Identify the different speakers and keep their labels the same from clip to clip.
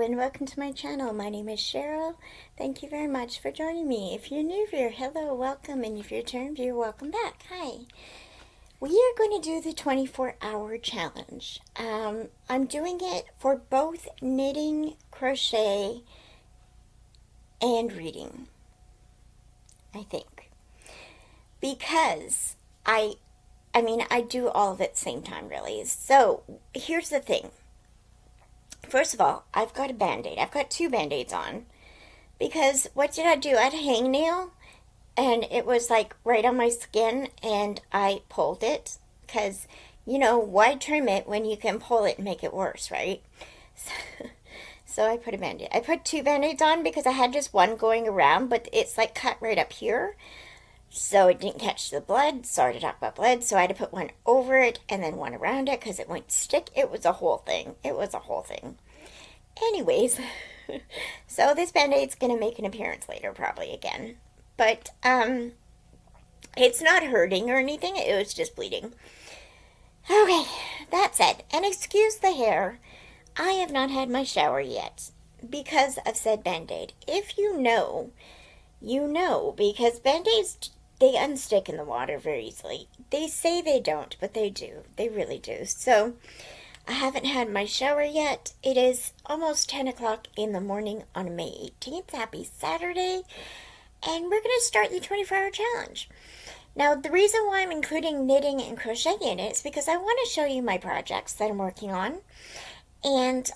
Speaker 1: and welcome to my channel. My name is Cheryl. Thank you very much for joining me. If you're new here, hello, welcome, and if you're a return viewer, welcome back. Hi. We are going to do the 24-hour challenge. I'm doing it for both knitting, crochet, and reading, I think. Because I do all of it at the same time, really. So, here's the thing. First of all, I've got a Band-Aid. I've got two Band-Aids on. Because what did I do? I had a hangnail and it was like right on my skin and I pulled it. Because, why trim it when you can pull it and make it worse, right? So I put a Band-Aid. I put two Band-Aids on because I had just one going around, but it's like cut right up here. So it didn't catch the blood, sorry to talk about blood, so I had to put one over it and then one around it because it wouldn't stick. It was a whole thing. Anyways, so this Band-Aid's going to make an appearance later probably again. But, it's not hurting or anything, it was just bleeding. Okay, that said, and excuse the hair, I have not had my shower yet because of said Band-Aid. If you know, because Band-Aids, they unstick in the water very easily. They say they don't, but they do. They really do. So, I haven't had my shower yet. It is almost 10 o'clock in the morning on May 18th. Happy Saturday. And we're going to start the 24-hour challenge. Now, the reason why I'm including knitting and crochet in it is because I want to show you my projects that I'm working on. And,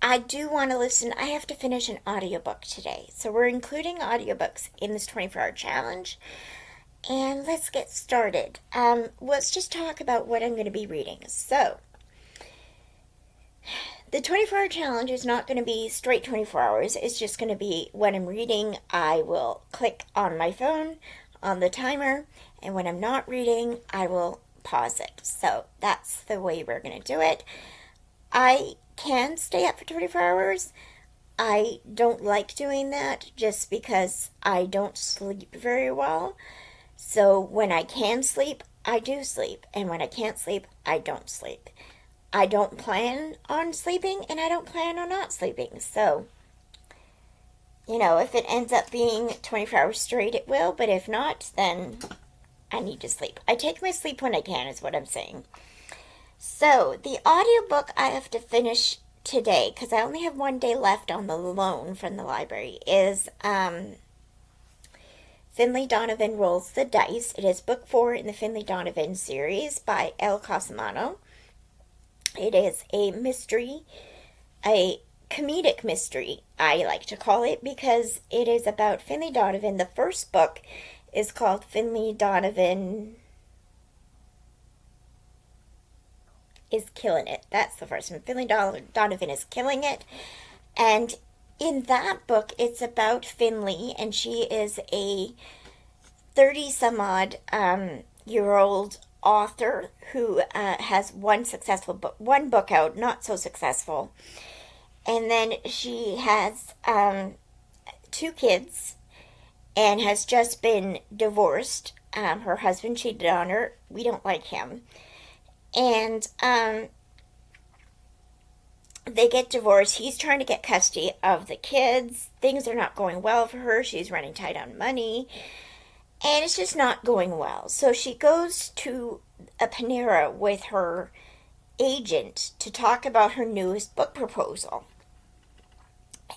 Speaker 1: I do want to listen. I have to finish an audiobook today. So we're including audiobooks in this 24-hour challenge. And let's get started. Let's just talk about what I'm going to be reading. So, the 24-hour challenge is not going to be straight 24 hours. It's just going to be when I'm reading, I will click on my phone on the timer. And when I'm not reading, I will pause it. So that's the way we're going to do it. I can stay up for 24 hours. I don't like doing that just because I don't sleep very well. So when I can sleep, I do sleep. And when I can't sleep, I don't sleep. I don't plan on sleeping and I don't plan on not sleeping. So, if it ends up being 24 hours straight, it will. But if not, then I need to sleep. I take my sleep when I can is what I'm saying. So, the audiobook I have to finish today, because I only have one day left on the loan from the library, is Finlay Donovan Rolls the Dice. It is book 4 in the Finlay Donovan series by Elle Cosimano. It is a mystery, a comedic mystery, I like to call it, because it is about Finlay Donovan. The first book is called Finlay Donovan is Killing It. That's the first one. Finlay Donovan is Killing It. And in that book, it's about Finlay, and she is a 30-some-odd year old author who has one successful book, one book out, not so successful. And then she has 2 kids and has just been divorced. Her husband cheated on her. We don't like him. And they get divorced. He's trying to get custody of the kids. Things are not going well for her. She's running tight on money. And it's just not going well. So she goes to a Panera with her agent to talk about her newest book proposal.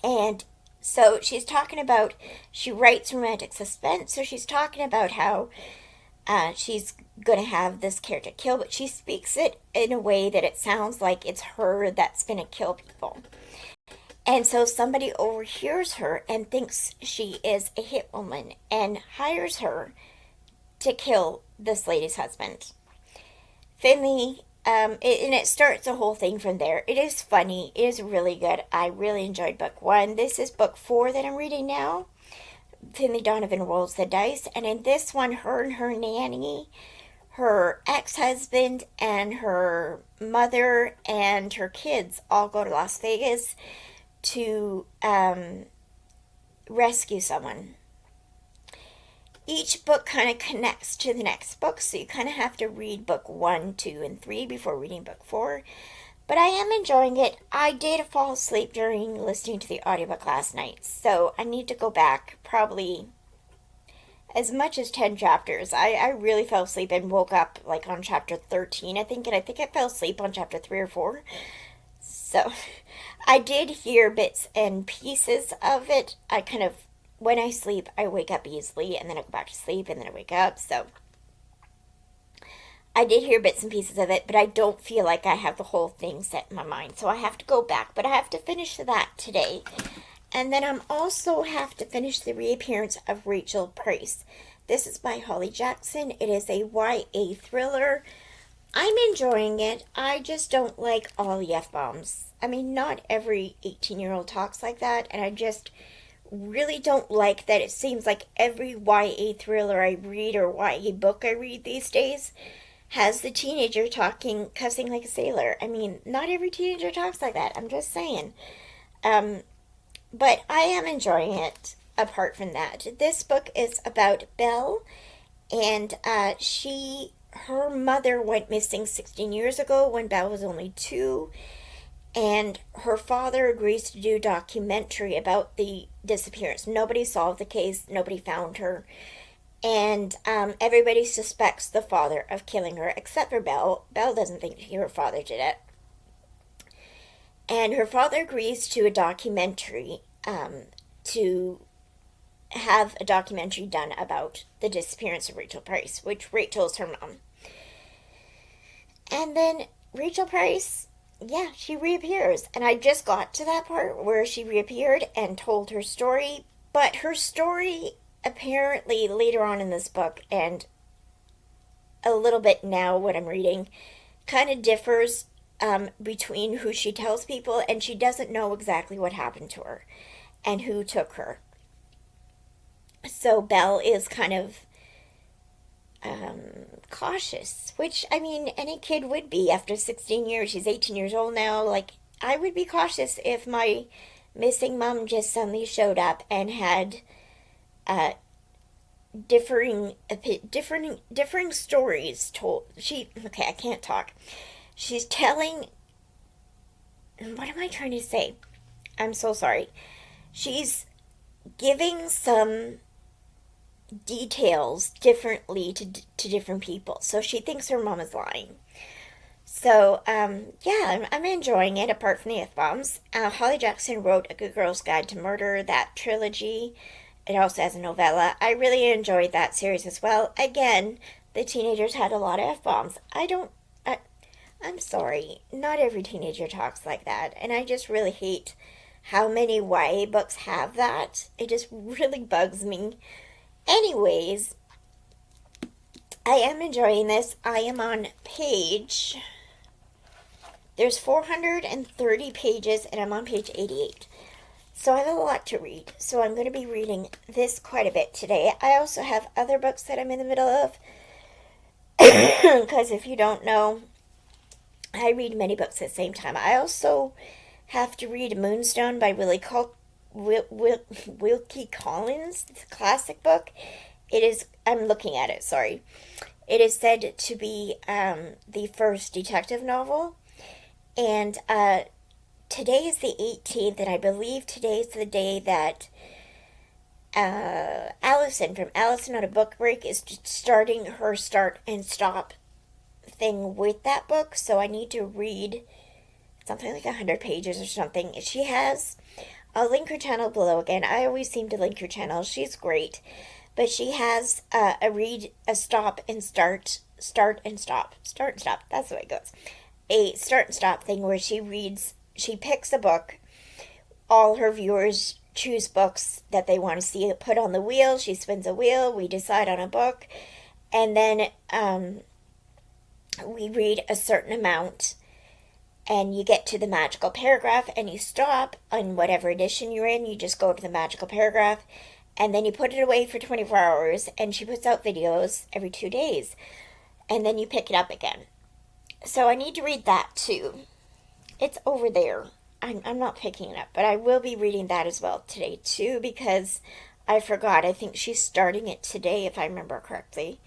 Speaker 1: And so she's talking about, she writes romantic suspense, so she's talking about how she's going to have this character kill, but she speaks it in a way that it sounds like it's her that's going to kill people. And so somebody overhears her and thinks she is a hit woman and hires her to kill this lady's husband. Finlay, and it starts the whole thing from there. It is funny. It is really good. I really enjoyed book 1. This is book 4 that I'm reading now. Finlay Donovan Rolls the Dice. And in this one, her and her nanny, her ex-husband, and her mother, and her kids all go to Las Vegas to rescue someone. Each book kind of connects to the next book, so you kind of have to read book 1, 2, and 3 before reading book 4. But I am enjoying it. I did fall asleep during listening to the audiobook last night, so I need to go back probably as much as 10 chapters. I really fell asleep and woke up like on chapter 13, I think, and I think I fell asleep on chapter 3 or 4. So I did hear bits and pieces of it. I kind of, when I sleep, I wake up easily, and then I go back to sleep, and then I wake up, so I did hear bits and pieces of it, but I don't feel like I have the whole thing set in my mind, so I have to go back, but I have to finish that today. And then I'm also have to finish the reappearance of Rachel Price. This is by Holly Jackson. It is a YA thriller. I'm enjoying it. I just don't like all the F-bombs. I mean, not every 18-year-old talks like that, and I just really don't like that it seems like every YA thriller I read or YA book I read these days has the teenager talking, cussing like a sailor. I mean, not every teenager talks like that. I'm just saying. But I am enjoying it apart from that. This book is about Belle, and her mother went missing 16 years ago when Belle was only 2, and her father agrees to do a documentary about the disappearance. Nobody solved the case, nobody found her, and everybody suspects the father of killing her except for Belle. Belle doesn't think her father did it. And her father agrees to a documentary, to have a documentary done about the disappearance of Rachel Price, which Rachel is her mom. And then Rachel Price, yeah, she reappears. And I just got to that part where she reappeared and told her story. But her story, apparently later on in this book, and a little bit now what I'm reading, kind of differs between who she tells people, and she doesn't know exactly what happened to her and who took her. So Belle is kind of cautious, which, I mean, any kid would be after 16 years. She's 18 years old now. Like, I would be cautious if my missing mom just suddenly showed up and had differing stories told. Okay, I can't talk. She's telling, what am I trying to say? I'm so sorry. She's giving some details differently to different people. So she thinks her mom is lying. So, yeah, I'm enjoying it, apart from the F-bombs. Holly Jackson wrote A Good Girl's Guide to Murder, that trilogy. It also has a novella. I really enjoyed that series as well. Again, the teenagers had a lot of F-bombs. I'm sorry, not every teenager talks like that, and I just really hate how many YA books have that. It just really bugs me. Anyways, I am enjoying this. I am on there's 430 pages, and I'm on page 88. So I have a lot to read, so I'm going to be reading this quite a bit today. I also have other books that I'm in the middle of, because if you don't know, I read many books at the same time. I also have to read Moonstone by Wilkie Collins. It's a classic book. I'm looking at it, sorry. It is said to be the first detective novel. And today is the 18th, and I believe today is the day that Allison from Allison on a Book Break is starting her start and stop thing with that book, so I need to read something like 100 pages or something. She has, I'll link her channel below again. I always seem to link her channel. She's great, but she has a stop and start and stop. That's the way it goes. A start and stop thing where she picks a book. All her viewers choose books that they want to see put on the wheel. She spins a wheel. We decide on a book, and then we read a certain amount, and you get to the magical paragraph, and you stop on whatever edition you're in. You just go to the magical paragraph, and then you put it away for 24 hours, and she puts out videos every 2 days, and then you pick it up again. So I need to read that too. It's over there. I'm not picking it up, but I will be reading that as well today too, because I forgot. I think she's starting it today, if I remember correctly.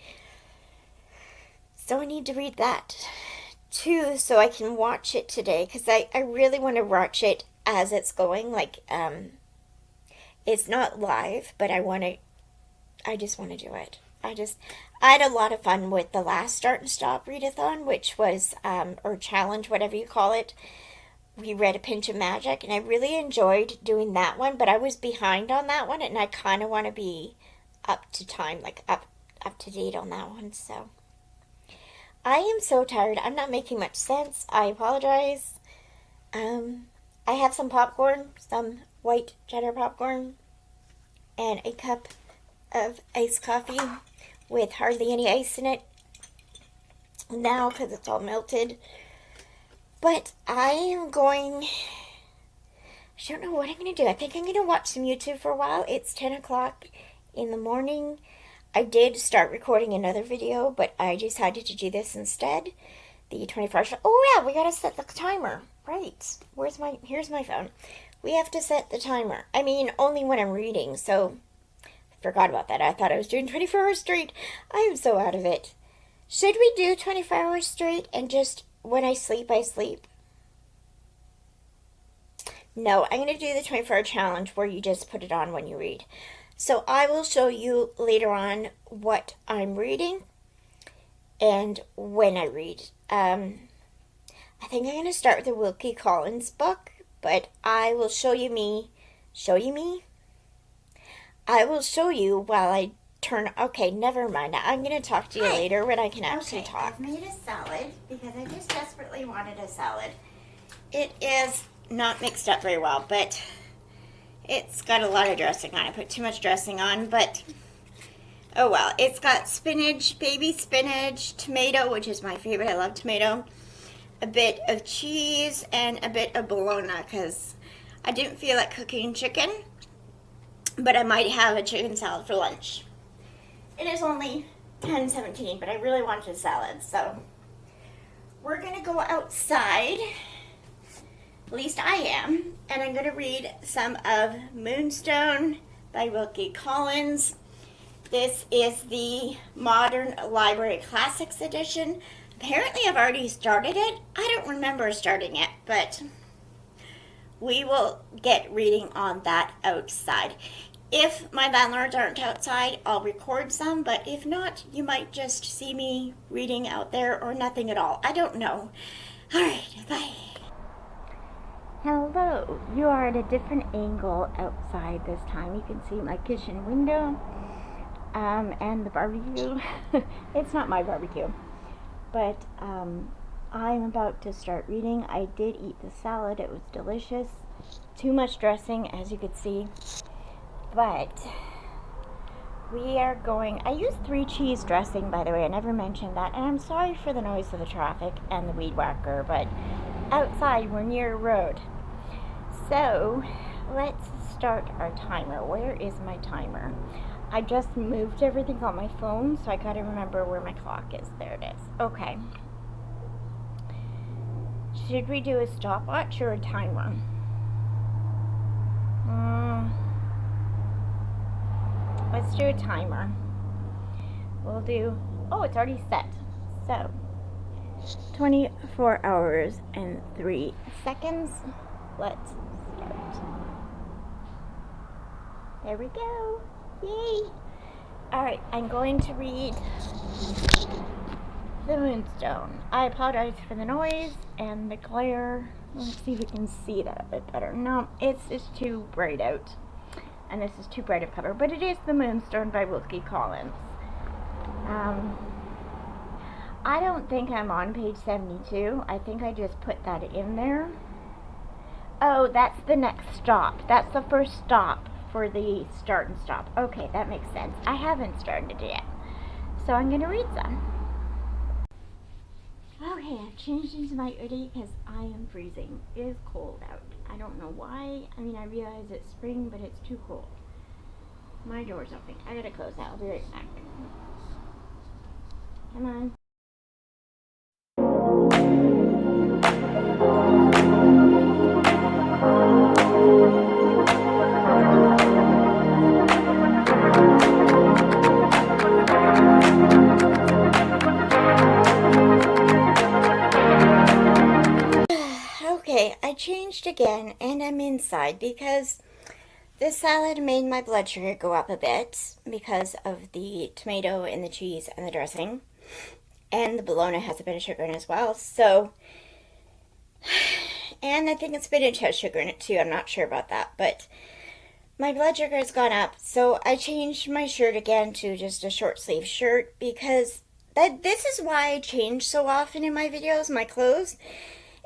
Speaker 1: So I need to read that too, so I can watch it today, because I really want to watch it as it's going. Like, it's not live, but I just want to do it. I had a lot of fun with the last Start and Stop readathon, which was, or challenge, whatever you call it. We read A Pinch of Magic, and I really enjoyed doing that one, but I was behind on that one, and I kind of want to be up to time, like up to date on that one, so. I am so tired. I'm not making much sense. I apologize. I have some popcorn, some white cheddar popcorn, and a cup of iced coffee with hardly any ice in it now because it's all melted. But I don't know what I'm going to do. I think I'm going to watch some YouTube for a while. It's 10 o'clock in the morning. I did start recording another video, but I decided to do this instead. The 24 hour. Oh yeah, we got to set the timer. Right. Here's my phone. We have to set the timer. I mean, only when I'm reading, so I forgot about that. I thought I was doing 24 hours straight. I am so out of it. Should we do 24 hours straight and just when I sleep, I sleep? No, I'm going to do the 24-hour challenge where you just put it on when you read. So I will show you later on what I'm reading and when I read. I think I'm going to start with the Wilkie Collins book, but I will show you me. I will show you while I turn. Okay, never mind. I'm going to talk to you later when I can actually talk. I've made a salad because I just desperately wanted a salad. It is not mixed up very well, but it's got a lot of dressing on. I put too much dressing on, but oh well. It's got spinach, baby spinach, tomato, which is my favorite. I love tomato. A bit of cheese and a bit of bologna because I didn't feel like cooking chicken, but I might have a chicken salad for lunch. It is only 10:17, but I really wanted a salad, so we're going to go outside. At least I am, and I'm going to read some of Moonstone by Wilkie Collins. This is the Modern Library Classics edition. Apparently I've already started it. I don't remember starting it, but we will get reading on that outside. If my landlords aren't outside, I'll record some, but if not, you might just see me reading out there or nothing at all. I don't know. All right, bye. Hello, you are at a different angle outside this time. You can see my kitchen window and the barbecue. It's not my barbecue, but I'm about to start reading. I did eat the salad. It was delicious. Too much dressing, as you could see, but we are going. I used 3 cheese dressing, by the way. I never mentioned that, and I'm sorry for the noise of the traffic and the weed whacker, but outside we're near a road. So let's start our timer. Where is my timer? I just moved everything on my phone, so I gotta remember where my clock is. There it is. Okay. Should we do a stopwatch or a timer? Let's do a timer. We'll do, oh, it's already set. So 24 hours and 3 seconds. Let's start. There we go. Yay! Alright, I'm going to read The Moonstone. I apologize for the noise and the glare. Let's see if we can see that a bit better. No, it's just too bright out. And this is too bright of cover. But it is The Moonstone by Wilkie Collins. I don't think I'm on page 72. I think I just put that in there. Oh, that's the next stop. That's the first stop for the Start and Stop. Okay, that makes sense. I haven't started it yet. So I'm going to read some. Okay, I've changed into my hoodie because I am freezing. It is cold out. I don't know why. I mean, I realize it's spring, but it's too cold. My door's open. I gotta close that. I'll be right back. Come on. again, and I'm inside because this salad made my blood sugar go up a bit because of the tomato and the cheese and the dressing. And the bologna has a bit of sugar in it as well. So, and I think spinach has sugar in it too. I'm not sure about that, but my blood sugar has gone up. So I changed my shirt again to just a short sleeve shirt because this is why I change so often in my videos, my clothes.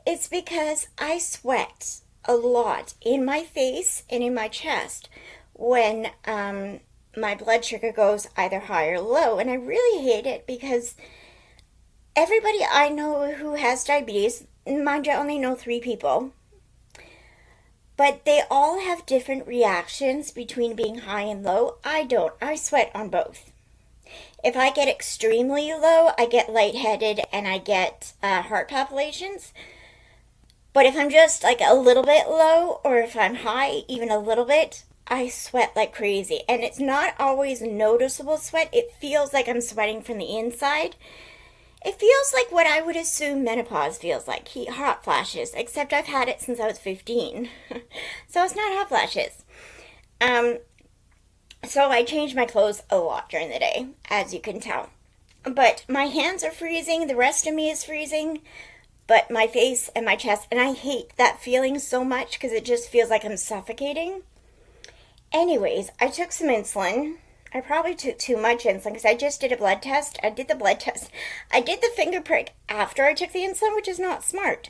Speaker 1: It's because I sweat a lot in my face and in my chest when my blood sugar goes either high or low. And I really hate it because everybody I know who has diabetes, mind you, I only know 3 people, but they all have different reactions between being high and low. I don't. I sweat on both. If I get extremely low, I get lightheaded and I get heart palpitations. But if I'm just like a little bit low, or if I'm high even a little bit, I sweat like crazy. And it's not always noticeable sweat. It feels like I'm sweating from the inside. It feels like what I would assume menopause feels like, hot flashes, except I've had it since I was 15. So it's not hot flashes. So I change my clothes a lot during the day, as you can tell. But my hands are freezing, the rest of me is freezing, but my face and my chest, and I hate that feeling so much because it just feels like I'm suffocating. Anyways, I took some insulin. I probably took too much insulin because I just did a blood test. I did the finger prick after I took the insulin, which is not smart.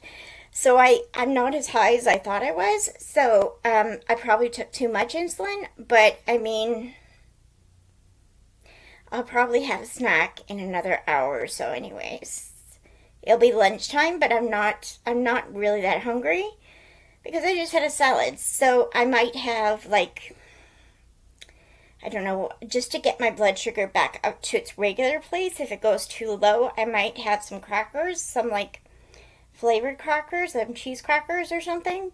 Speaker 1: So I'm not as high as I thought I was. So I probably took too much insulin. But I mean, I'll probably have a snack in another hour or so anyways. It'll be lunchtime, but I'm not really that hungry because I just had a salad. So I might have like, I don't know, just to get my blood sugar back up to its regular place. If it goes too low, I might have some crackers, some like flavored crackers, some cheese crackers or something.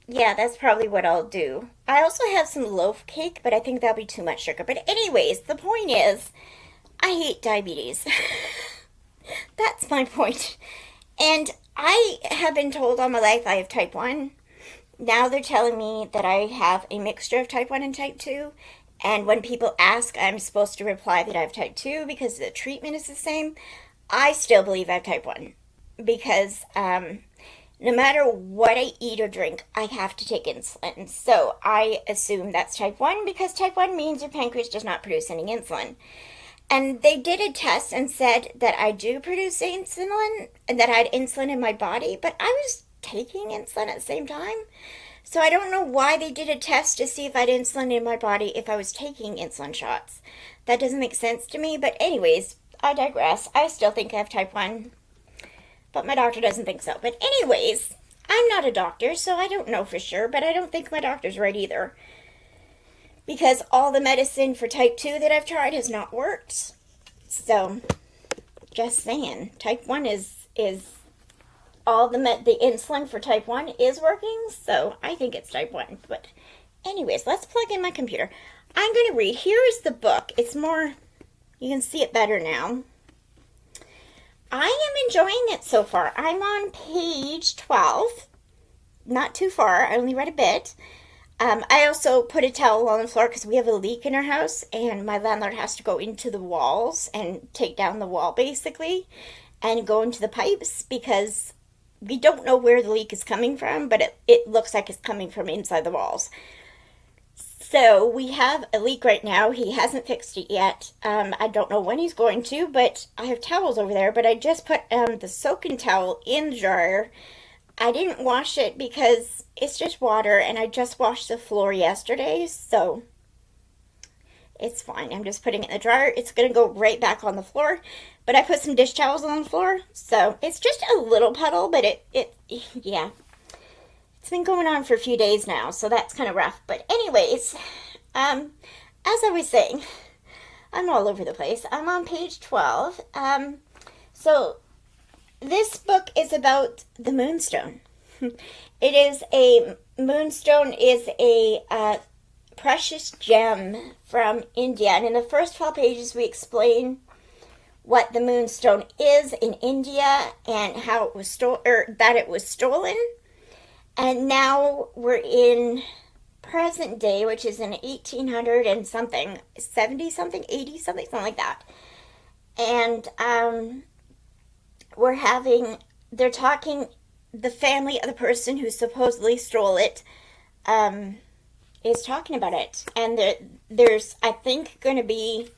Speaker 1: Yeah, that's probably what I'll do. I also have some loaf cake, but I think that'll be too much sugar. But anyways, the point is, I hate diabetes. That's my point. And I have been told all my life I have type 1. Now they're telling me that I have a mixture of type 1 and type 2. And when people ask, I'm supposed to reply that I have type 2 because the treatment is the same. I still believe I have type 1 because no matter what I eat or drink, I have to take insulin. So I assume that's type 1 because type 1 means your pancreas does not produce any insulin. And they did a test and said that I do produce insulin and that I had insulin in my body, but I was taking insulin at the same time. So I don't know why they did a test to see if I had insulin in my body if I was taking insulin shots. That doesn't make sense to me. But anyways, I digress. I still think I have type 1, but my doctor doesn't think so. But anyways, I'm not a doctor, so I don't know for sure, but I don't think my doctor's right either. Because all the medicine for type 2 that I've tried has not worked. So, just saying, type 1 is all the insulin for type 1 is working, so I think it's type 1. But anyways, let's plug in my computer. I'm going to read. Here is the book. It's more, you can see it better now. I am enjoying it so far. I'm on page 12. Not too far. I only read a bit. I also put a towel on the floor because we have a leak in our house and my landlord has to go into the walls and take down the wall basically and go into the pipes because we don't know where the leak is coming from, but it looks like it's coming from inside the walls. So we have a leak right now. He hasn't fixed it yet. I don't know when he's going to, but I have towels over there, but I just put the soaking towel in the dryer. I didn't wash it because it's just water, and I just washed the floor yesterday, so it's fine. I'm just putting it in the dryer. It's going to go right back on the floor, but I put some dish towels on the floor, so it's just a little puddle, but yeah. It's been going on for a few days now, so that's kind of rough. But anyways, as I was saying, I'm all over the place. I'm on page 12. So this book is about the moonstone. Moonstone is a precious gem from India. And in the first 12 pages, we explain what the moonstone is in India and how it was that it was stolen. And now we're in present day, which is in 1800 and something, 70 something, 80 something, something like that. And we're having, they're talking, the family of the person who supposedly stole it is talking about it. And there's, I think, going to be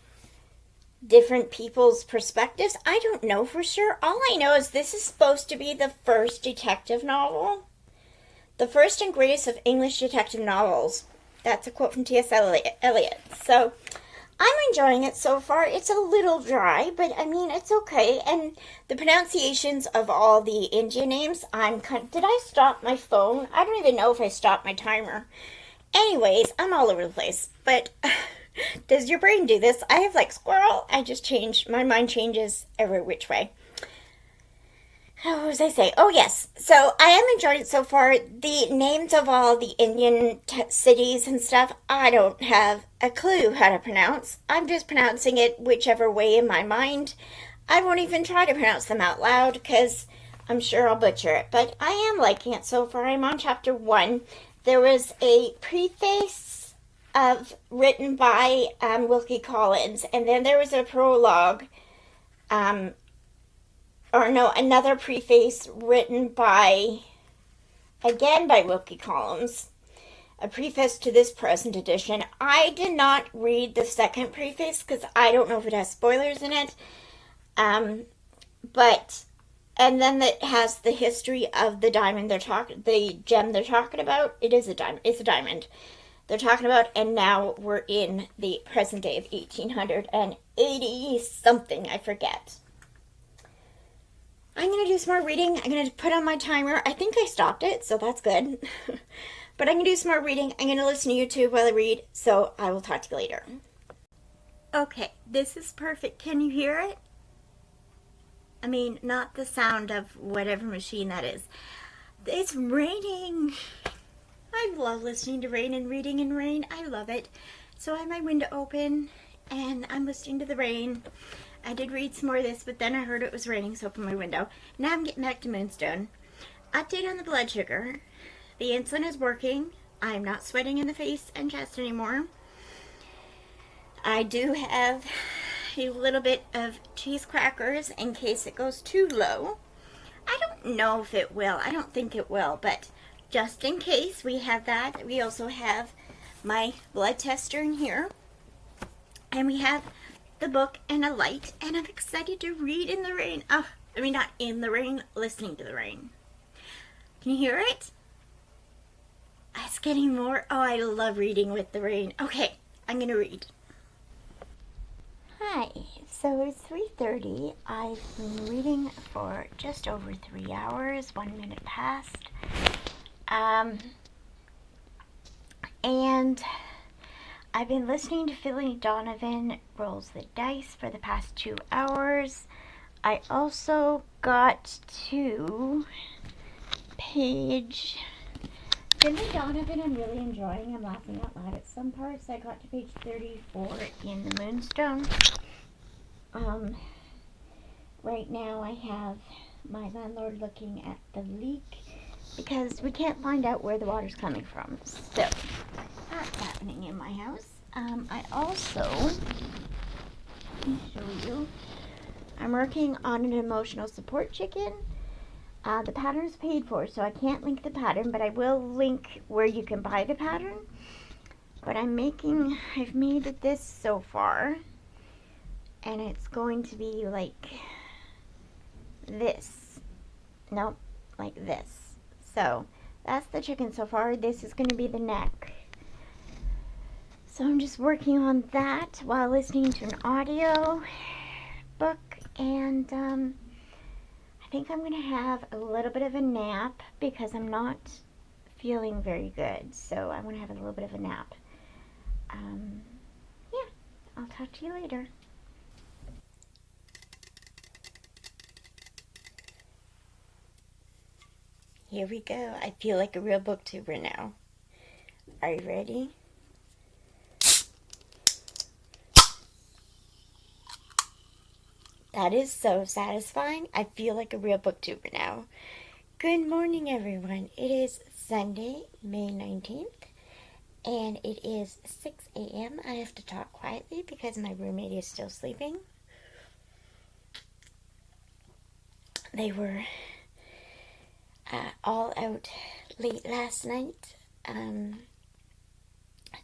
Speaker 1: different people's perspectives. I don't know for sure. All I know is this is supposed to be the first detective novel. The first and greatest of English detective novels. That's a quote from T.S. Eliot. So, I'm enjoying it so far. It's a little dry, but I mean, it's okay. And the pronunciations of all the Indian names, did I stop my phone? I don't even know if I stopped my timer. Anyways, I'm all over the place. But does your brain do this? I have like squirrel. My mind changes every which way. What was I say? Oh, yes. So I am enjoying it so far. The names of all the Indian cities and stuff, I don't have a clue how to pronounce. I'm just pronouncing it whichever way in my mind. I won't even try to pronounce them out loud because I'm sure I'll butcher it. But I am liking it so far. I'm on chapter 1. There was a preface written by Wilkie Collins, and then there was a prologue another preface written again by Wilkie Collins, a preface to this present edition. I did not read the second preface because I don't know if it has spoilers in it. And then it has the history of the diamond the gem they're talking about. It is a diamond. It's a diamond they're talking about, and now we're in the present day of 1880 something. I forget. I'm going to do some more reading. I'm going to put on my timer. I think I stopped it, so that's good. But I'm going to do some more reading. I'm going to listen to YouTube while I read, so I will talk to you later. Okay, this is perfect. Can you hear it? I mean, not the sound of whatever machine that is. It's raining. I love listening to rain and reading in rain. I love it. So I have my window open, and I'm listening to the rain. I did read some more of this, but then I heard it was raining, so I opened my window. Now I'm getting back to Moonstone. Update on the blood sugar. The insulin is working. I'm not sweating in the face and chest anymore. I do have a little bit of cheese crackers in case it goes too low. I don't know if it will. I don't think it will, but just in case we have that. We also have my blood tester in here. And we have the book and a light, and I'm excited to read in the rain. Oh, I mean, not in the rain, listening to the rain. Can you hear it? It's getting more. Oh, I love reading with the rain. Okay, I'm gonna read. Hi, so it's 3:30. I've been reading for just over 3 hours, 1 minute past. And I've been listening to Philly Donovan Rolls the Dice for the past 2 hours. I also got to page... Philly Donovan I'm really enjoying. I'm laughing out loud at some parts. I got to page 34 in the Moonstone. Right now I have my landlord looking at the leak because we can't find out where the water's coming from. So, that's happening in my house. I also, let me show you, I'm working on an emotional support chicken. The pattern is paid for, so I can't link the pattern, but I will link where you can buy the pattern. But I've made this so far, and it's going to be like this. Nope, like this. So, that's the chicken so far. This is going to be the neck. So I'm just working on that while listening to an audio book, and I think I'm going to have a little bit of a nap because I'm not feeling very good, so I'm going to have a little bit of a nap. Yeah, I'll talk to you later. Here we go. I feel like a real booktuber now. Are you ready? That is so satisfying. I feel like a real booktuber now. Good morning, everyone. It is Sunday, May 19th, and it is 6 a.m. I have to talk quietly because my roommate is still sleeping. They were all out late last night,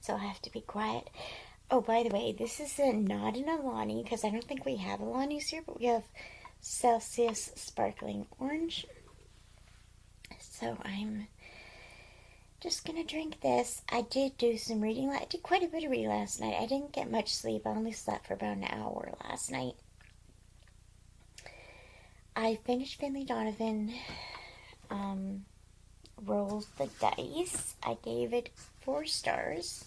Speaker 1: so I have to be quiet. Oh, by the way, this is not an Alani because I don't think we have Alanis here, but we have Celsius Sparkling Orange. So I'm just gonna drink this. I did do some reading. I did quite a bit of reading last night. I didn't get much sleep. I only slept for about an hour last night. I finished Finley Donovan Rolls the Dice. I gave it 4 stars.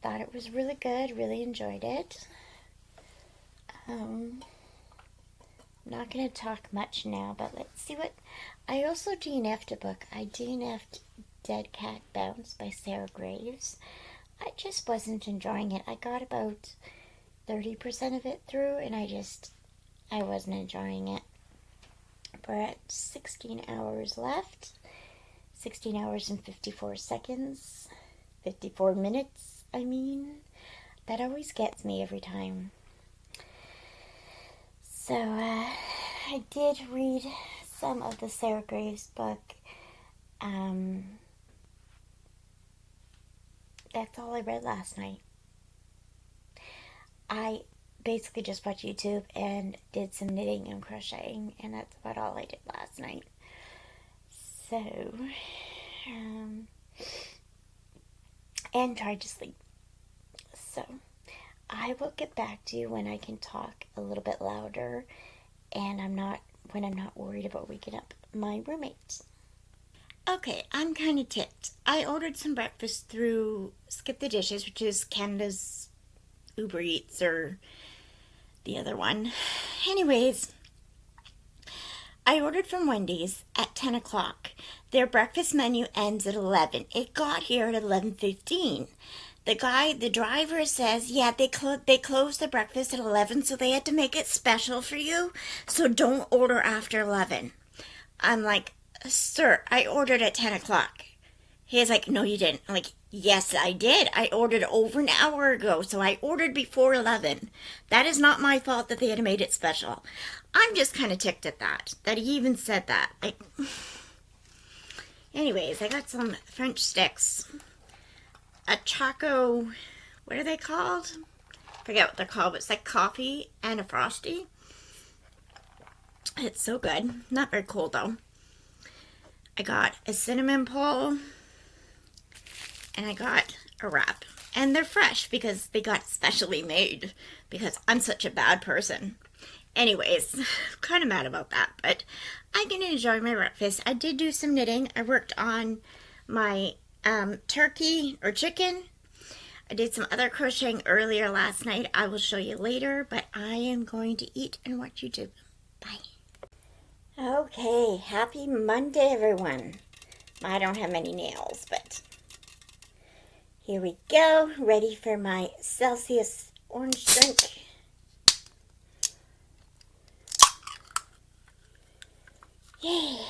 Speaker 1: Thought it was really good. Really enjoyed it. Not going to talk much now, but let's see what... I also DNF'd a book. I DNF'd Dead Cat Bounce by Sarah Graves. I just wasn't enjoying it. I got about 30% of it through, and I wasn't enjoying it. We're at 16 hours left. 16 hours and 54 seconds. 54 minutes, I mean. That always gets me every time. So, I did read some of the Sarah Graves book. That's all I read last night. I basically just watched YouTube and did some knitting and crocheting, and that's about all I did last night. So, and tried to sleep. So, I will get back to you when I can talk a little bit louder, and when I'm not worried about waking up my roommates. Okay, I'm kind of ticked. I ordered some breakfast through Skip the Dishes, which is Canada's Uber Eats, or the other one. Anyways, I ordered from Wendy's at 10 o'clock. Their breakfast menu ends at 11. It got here at 11:15. The driver says, yeah, they closed the breakfast at 11, so they had to make it special for you, so don't order after 11. I'm like, sir, I ordered at 10 o'clock. He's like, no, you didn't. I'm like, yes, I did. I ordered over an hour ago, so I ordered before 11. That is not my fault that they had made it special. I'm just kind of ticked at that he even said that. Anyways, I got some French sticks. A Choco, what are they called? I forget what they're called, but it's like coffee and a Frosty. It's so good. Not very cold, though. I got a cinnamon pull, and I got a wrap. And they're fresh because they got specially made, because I'm such a bad person. Anyways, I'm kind of mad about that, but I can enjoy my breakfast. I did do some knitting. I worked on my turkey or chicken. I did some other crocheting earlier last night. I will show you later, but I am going to eat and watch YouTube. Bye. Okay, happy Monday, everyone. I don't have many nails, but here we go. Ready for my Celsius orange drink. Yay!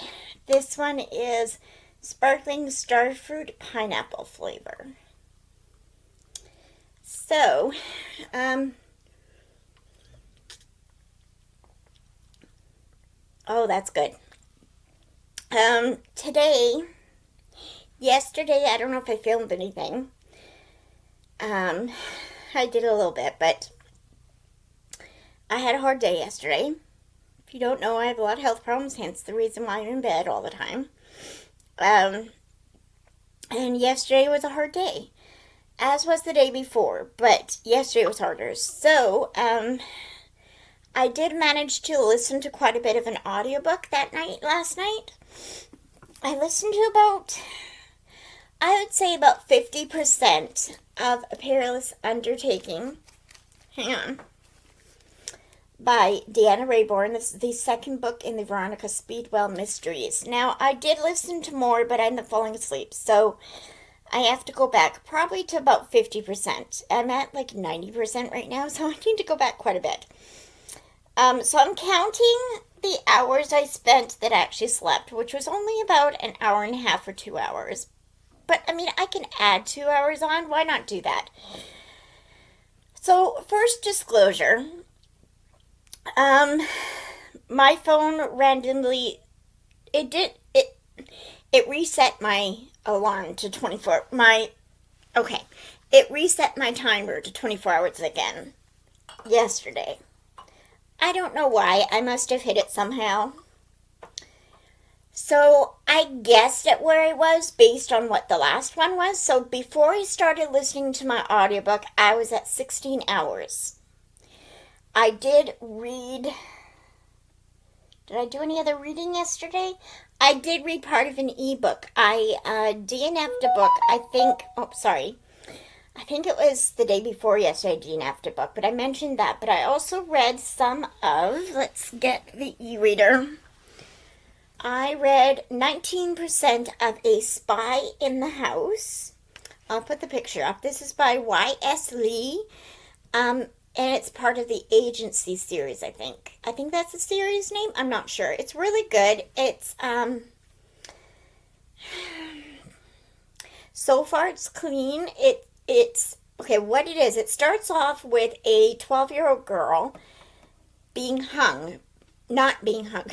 Speaker 1: This one is sparkling starfruit pineapple flavor. So, oh, that's good. Yesterday, I don't know if I filmed anything. I did a little bit, but I had a hard day yesterday. If you don't know, I have a lot of health problems, hence the reason why I'm in bed all the time. And yesterday was a hard day, as was the day before, but yesterday was harder. So, I did manage to listen to quite a bit of an audiobook last night. I listened to I would say about 50% of A Perilous Undertaking. Hang on. By Deanna Raybourn. This is the second book in the Veronica Speedwell mysteries. Now, I did listen to more, but I ended up falling asleep, so I have to go back probably to about 50%. I'm at like 90% right now, so I need to go back quite a bit. So I'm counting the hours I spent that I actually slept, which was only about an hour and a half or 2 hours. But I mean, I can add 2 hours on. Why not do that? So, first disclosure, um, my phone randomly it did it reset my alarm to 24 my okay. It reset my timer to 24 hours again yesterday. I don't know why. I must have hit it somehow. So I guessed at where I was based on what the last one was. So before I started listening to my audiobook, I was at 16 hours. I did read. Did I do any other reading yesterday? I did read part of an ebook. I DNF'd a book. I think it was the day before yesterday I DNF'd a book, but I mentioned that. But I also read some of, let's get the e-reader. I read 19% of A Spy in the House. I'll put the picture up. This is by Y.S. Lee. And it's part of the Agency series, I think. I think that's the series name. I'm not sure. It's really good. It's, so far it's clean. It's, okay, what it is, it starts off with a 12-year-old girl being hung. Not being hung.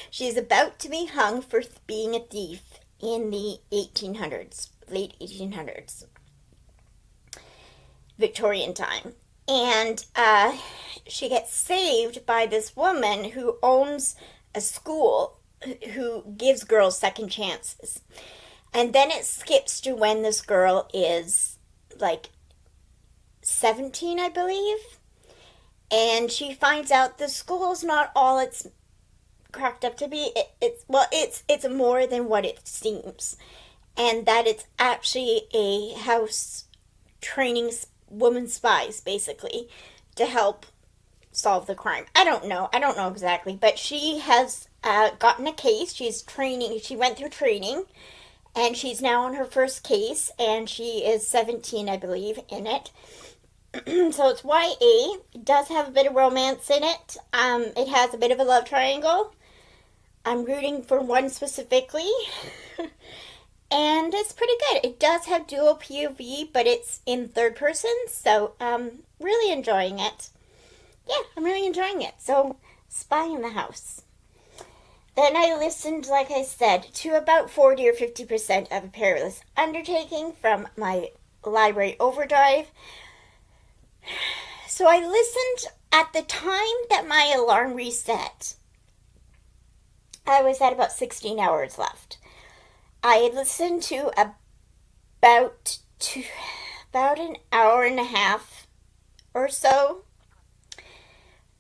Speaker 1: She's about to be hung for being a thief in the 1800s, late 1800s, Victorian time. And she gets saved by this woman who owns a school who gives girls second chances. And then it skips to when this girl is like 17, I believe. And she finds out the school's not all it's cracked up to be. It's more than what it seems. And that it's actually a house training woman spies, basically, to help solve the crime. I don't know exactly, but she has gotten a case. She went through training, and she's now on her first case, and she is 17, I believe, in it. So it's YA. It does have a bit of romance in it. It has a bit of a love triangle. I'm rooting for one specifically. And it's pretty good. It does have dual POV, but it's in third person, so really enjoying it. Yeah, I'm really enjoying it. So, Spy in the House. Then I listened, like I said, to about 40 or 50% of A Perilous Undertaking from my library overdrive. So I listened at the time that my alarm reset. I was at about 16 hours left. I listened to about an hour and a half or so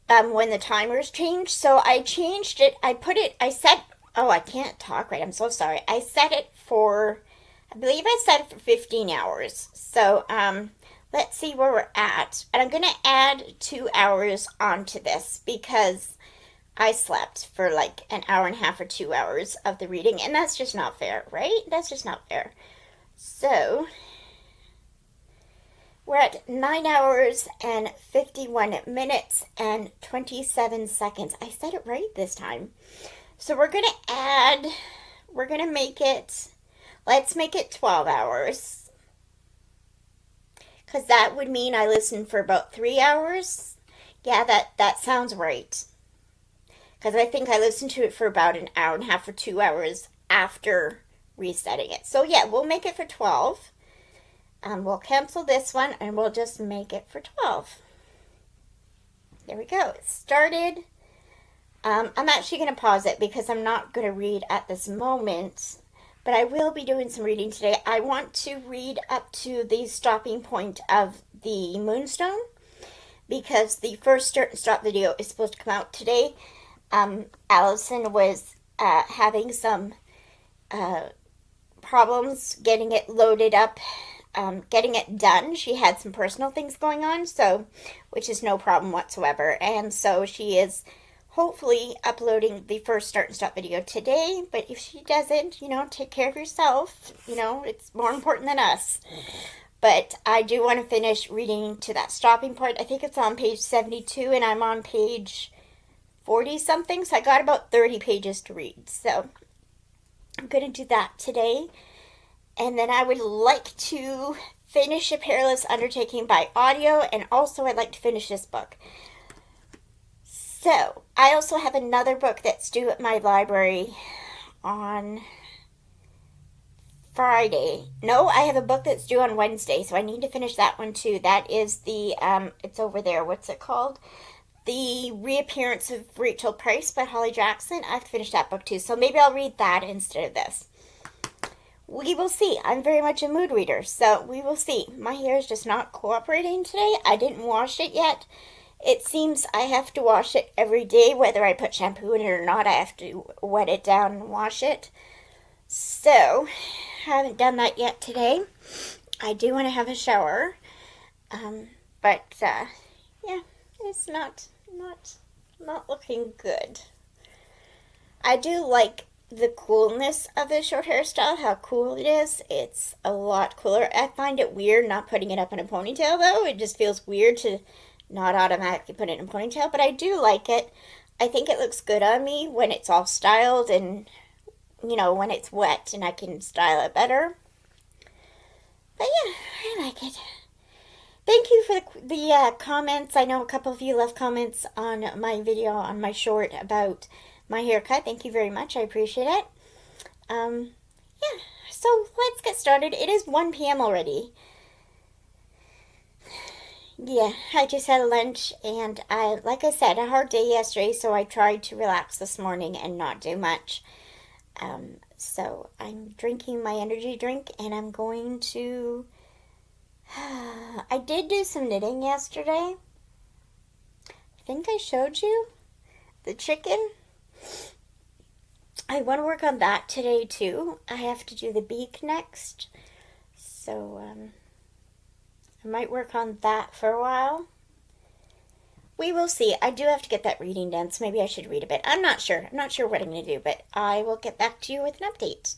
Speaker 1: when the timers changed. So I changed it. I can't talk right. I'm so sorry. I believe I set it for 15 hours. So let's see where we're at. And I'm going to add 2 hours onto this because I slept for like an hour and a half or 2 hours of the reading, and that's just not fair, right? That's just not fair. So, we're at 9 hours and 51 minutes and 27 seconds. I said it right this time. So let's make it 12 hours. Because that would mean I listened for about 3 hours. Yeah, that sounds right. Because I think I listened to it for about an hour and a half or 2 hours after resetting it. So yeah, we'll make it for 12. We'll cancel this one and we'll just make it for 12. There we go. It started. I'm actually going to pause it because I'm not going to read at this moment. But I will be doing some reading today. I want to read up to the stopping point of the Moonstone. Because the first start and stop video is supposed to come out today. Allison was having some problems getting it loaded up, getting it done. She had some personal things going on, which is no problem whatsoever. And so she is hopefully uploading the first start and stop video today. But if she doesn't, take care of yourself. It's more important than us. But I do want to finish reading to that stopping point. I think it's on page 72, and I'm on page 40 something, so I got about 30 pages to read. So I'm going to do that today. And then I would like to finish A Perilous Undertaking by audio, and also I'd like to finish this book. So I also have another book that's due at my library on Friday. No, I have a book that's due on Wednesday, so I need to finish that one too. That is the, it's over there. What's it called? The Reappearance of Rachel Price by Holly Jackson. I have to finish that book too, so maybe I'll read that instead of this. We will see. I'm very much a mood reader, so we will see. My hair is just not cooperating today. I didn't wash it yet. It seems I have to wash it every day, whether I put shampoo in it or not. I have to wet it down and wash it. So, I haven't done that yet today. I do want to have a shower, but yeah, it's not looking good. I do like the coolness of the short hairstyle, how cool it is. It's a lot cooler. I find it weird not putting it up in a ponytail, though. It just feels weird to not automatically put it in a ponytail, but I do like it. I think it looks good on me when it's all styled and, you know, when it's wet and I can style it better. But yeah, I like it. Thank you for the comments. I know a couple of you left comments on my video, on my short about my haircut. Thank you very much. I appreciate it. Yeah, so let's get started. It is 1 p.m. already. Yeah, I just had lunch, and like I said, a hard day yesterday, so I tried to relax this morning and not do much. So I'm drinking my energy drink, and I'm going to... I did do some knitting yesterday. I think I showed you the chicken. I want to work on that today too. I have to do the beak next, so I might work on that for a while. We will see. I do have to get that reading done, so maybe I should read a bit. I'm not sure what I'm going to do, but I will get back to you with an update.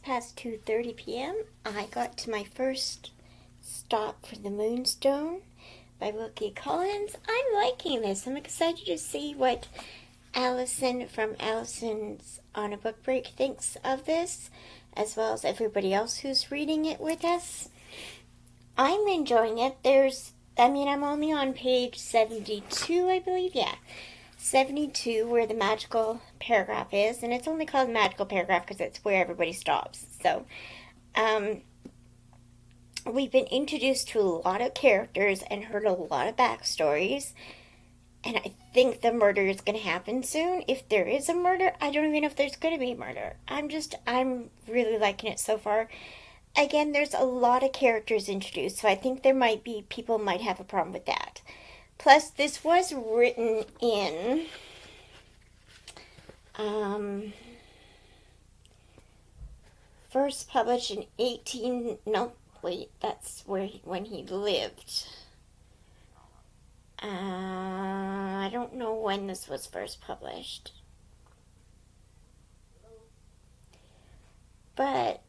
Speaker 1: Past 2:30 p.m. I got to my first stop for the Moonstone by Wilkie Collins. I'm liking this. I'm excited to see what Allison from Allison's On a Book Break thinks of this, as well as everybody else who's reading it with us. I'm enjoying it. I'm only on page 72, I believe. Yeah, 72, where the magical paragraph is, and it's only called magical paragraph because it's where everybody stops. So, we've been introduced to a lot of characters and heard a lot of backstories, and I think the murder is going to happen soon. If there is a murder, I don't even know if there's going to be a murder. I'm really liking it so far. Again, there's a lot of characters introduced, so I think people might have a problem with that. Plus, this was written in, first published in that's when he lived. I don't know when this was first published. But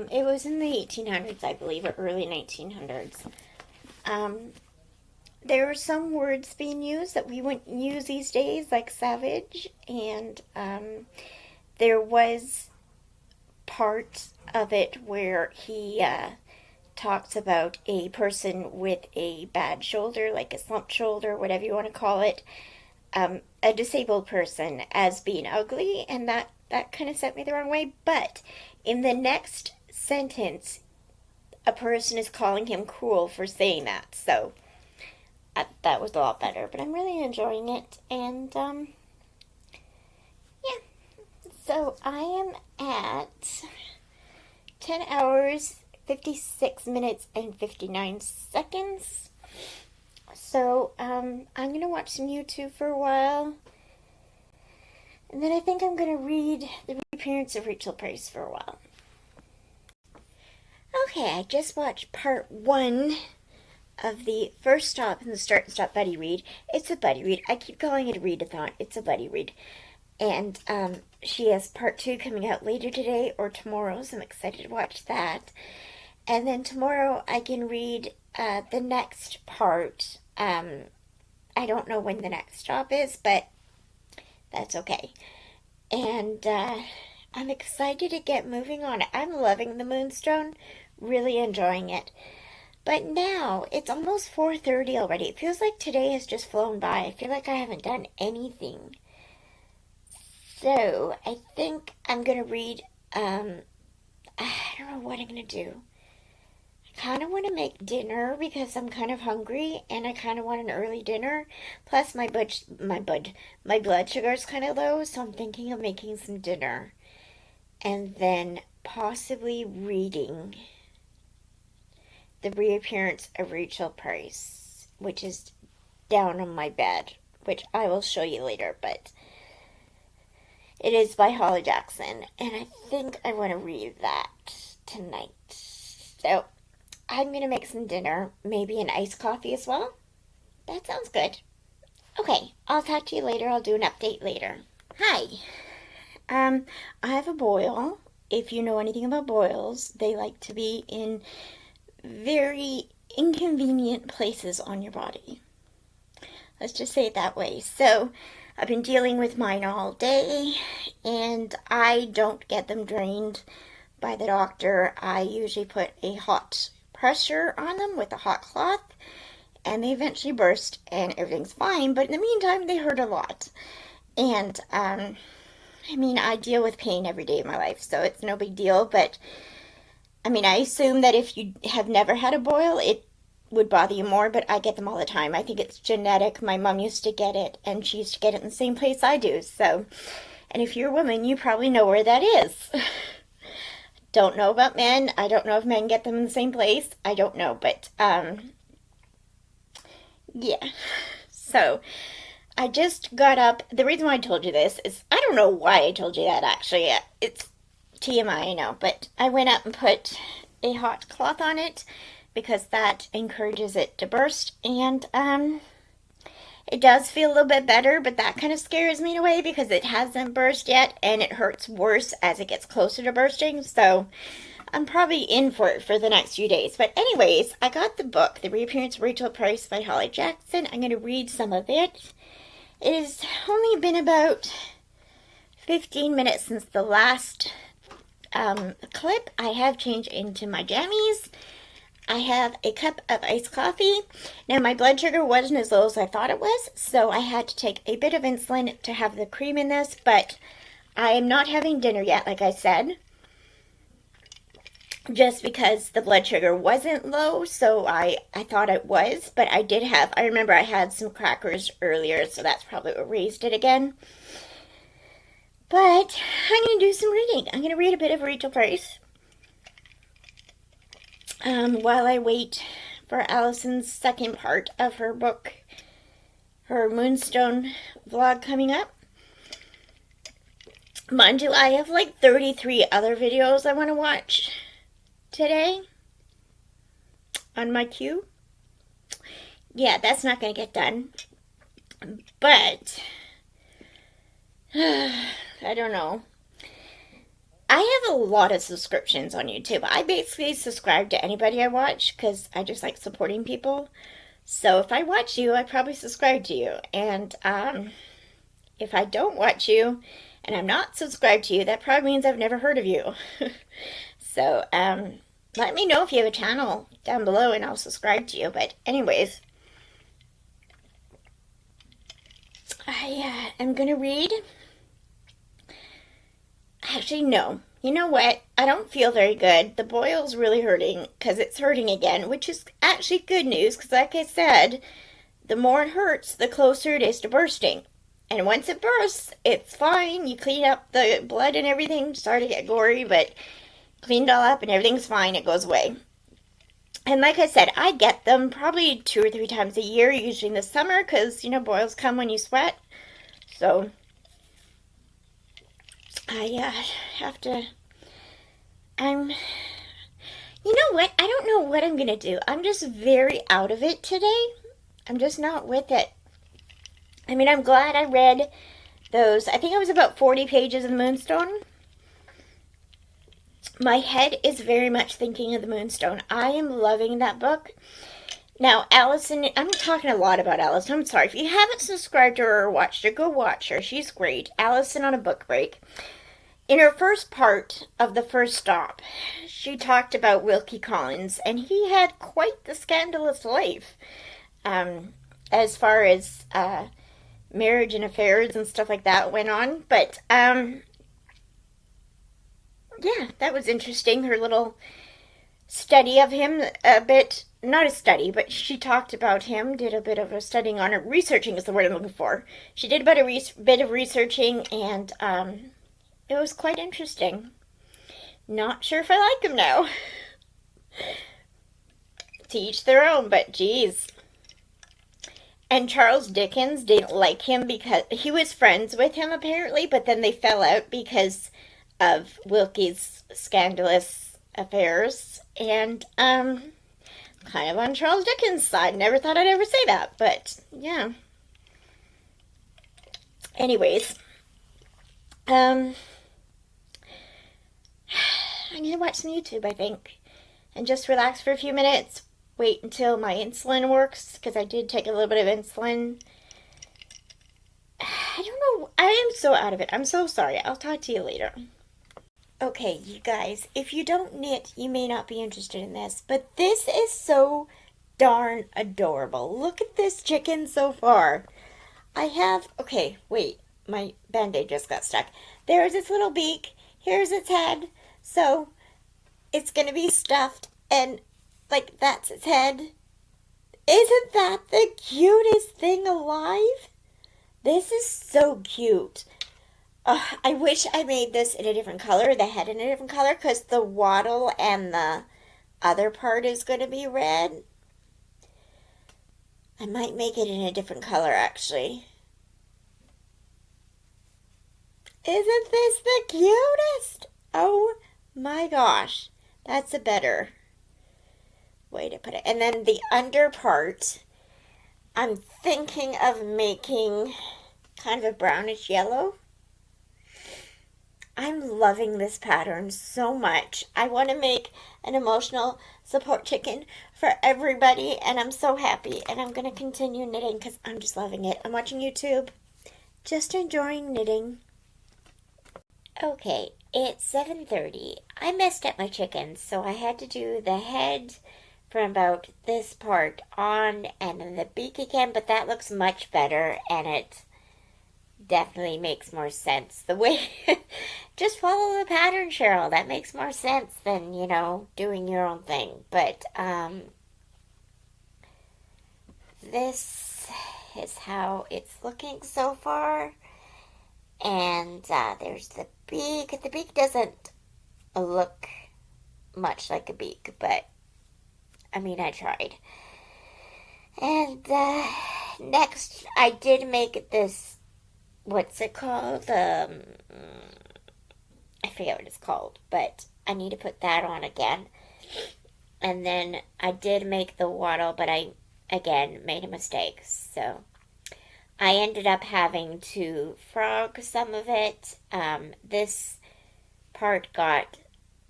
Speaker 1: it was in the 1800s, I believe, or early 1900s. There were some words being used that we wouldn't use these days, like savage, and there was part of it where he talks about a person with a bad shoulder, like a slumped shoulder, whatever you want to call it, a disabled person as being ugly, and that kind of set me the wrong way. But in the next sentence, a person is calling him cruel for saying that, so that was a lot better. But I'm really enjoying it, and yeah. So I am at 10 hours, 56 minutes, and 59 seconds. So I'm going to watch some YouTube for a while. And then I think I'm going to read The Reappearance of Rachel Price for a while. Okay, I just watched part 1 of the first stop in the Start and Stop Buddy Read. It's a buddy read. I keep calling it a readathon. It's a buddy read. And she has part 2 coming out later today or tomorrow, so I'm excited to watch that. And then tomorrow I can read the next part. I don't know when the next stop is, but that's okay. And I'm excited to get moving on it. I'm loving the Moonstone, really enjoying it. But now, it's almost 4:30 already. It feels like today has just flown by. I feel like I haven't done anything. So, I think I'm going to read, I don't know what I'm going to do. I kind of want to make dinner because I'm kind of hungry and I kind of want an early dinner. Plus, my blood sugar is kind of low, so I'm thinking of making some dinner. And then possibly reading The Reappearance of Rachel Price, which is down on my bed, which I will show you later, but it is by Holly Jackson, and I think I want to read that tonight. So, I'm going to make some dinner, maybe an iced coffee as well. That sounds good. Okay, I'll talk to you later. I'll do an update later. Hi. I have a boil. If you know anything about boils, they like to be in very inconvenient places on your body. Let's just say it that way. So, I've been dealing with mine all day, and I don't get them drained by the doctor. I usually put a hot pressure on them with a hot cloth, and they eventually burst, and everything's fine, but in the meantime, they hurt a lot. And, I deal with pain every day of my life, so it's no big deal, but, I assume that if you have never had a boil, it would bother you more, but I get them all the time. I think it's genetic. My mom used to get it, and she used to get it in the same place I do, so, and if you're a woman, you probably know where that is. Don't know about men. I don't know if men get them in the same place. I don't know, but, yeah. So, I just got up. The reason why I told you this is, I don't know why I told you that, actually. It's TMI, I know, but I went up and put a hot cloth on it because that encourages it to burst, and it does feel a little bit better, but that kind of scares me away because it hasn't burst yet, and it hurts worse as it gets closer to bursting. So I'm probably in for it for the next few days. But anyways, I got the book, The Reappearance of Rachel Price by Holly Jackson. I'm going to read some of it. It has only been about 15 minutes since the last clip. I have changed into my jammies. I have a cup of iced coffee. Now, my blood sugar wasn't as low as I thought it was, so I had to take a bit of insulin to have the cream in this, but I am not having dinner yet, like I said, just because the blood sugar wasn't low, so I thought it was, but I remember I had some crackers earlier, so that's probably what raised it again. But I'm going to do some reading. I'm going to read a bit of Rachel Price while I wait for Allison's second part of her book, her Moonstone vlog coming up. Mind you, I have like 33 other videos I want to watch today on my queue. Yeah, that's not going to get done. But I don't know. I have a lot of subscriptions on YouTube. I basically subscribe to anybody I watch because I just like supporting people. So if I watch you, I probably subscribe to you. And if I don't watch you and I'm not subscribed to you, that probably means I've never heard of you. So let me know if you have a channel down below and I'll subscribe to you. But anyways, I am going to read. Actually, no. You know what? I don't feel very good. The boil's really hurting because it's hurting again, which is actually good news because, like I said, the more it hurts, the closer it is to bursting. And once it bursts, it's fine. You clean up the blood and everything. Sorry to get gory, but cleaned all up and everything's fine. It goes away. And like I said, I get them probably 2 or 3 times a year, usually in the summer because, you know, boils come when you sweat. So I have to, you know what? I don't know what I'm going to do. I'm just very out of it today. I'm just not with it. I mean, I'm glad I read those. I think it was about 40 pages of the Moonstone. My head is very much thinking of the Moonstone. I am loving that book. Now, Allison, I'm talking a lot about Allison. I'm sorry. If you haven't subscribed to her or watched her, go watch her. She's great. Allison on a Book Break. In her first part of the first stop, she talked about Wilkie Collins, and he had quite the scandalous life as far as marriage and affairs and stuff like that went on. But, yeah, that was interesting. Her little study of him, a bit, not a study, but she talked about him, did a bit of a studying on it. Researching is the word I'm looking for. She did about a bit of researching, and it was quite interesting. Not sure if I like him now. To each their own, but geez. And Charles Dickens didn't like him because he was friends with him apparently, but then they fell out because of Wilkie's scandalous affairs. And kind of on Charles Dickens' side. Never thought I'd ever say that, but yeah. Anyways, I'm going to watch some YouTube, I think, and just relax for a few minutes. Wait until my insulin works, because I did take a little bit of insulin. I don't know. I am so out of it. I'm so sorry. I'll talk to you later. Okay, you guys, if you don't knit, you may not be interested in this, but this is so darn adorable. Look at this chicken so far. Okay, wait, my Band-Aid just got stuck. There's its little beak. Here's its head. So, it's going to be stuffed, and, like, that's its head. Isn't that the cutest thing alive? This is so cute. I wish I made this in a different color, the head in a different color, because the wattle and the other part is going to be red. I might make it in a different color, actually. Isn't this the cutest? Oh my gosh. That's a better way to put it. And then the under part, I'm thinking of making kind of a brownish yellow. I'm am loving this pattern so much. I want to make an emotional support chicken for everybody, and I'm so happy. And I'm going to continue knitting because I'm just loving it. I'm watching YouTube, just enjoying knitting. Okay, it's 7:30. I messed up my chickens, so I had to do the head from about this part on and then the beak again, but that looks much better, and it definitely makes more sense. The way, just follow the pattern, Cheryl. That makes more sense than, doing your own thing. But, this is how it's looking so far. And, there's the beak. The beak doesn't look much like a beak, but, I tried. And, next, I did make this, what's it called? I forget what it's called, but I need to put that on again. And then I did make the wattle, but I, again, made a mistake. So I ended up having to frog some of it. This part got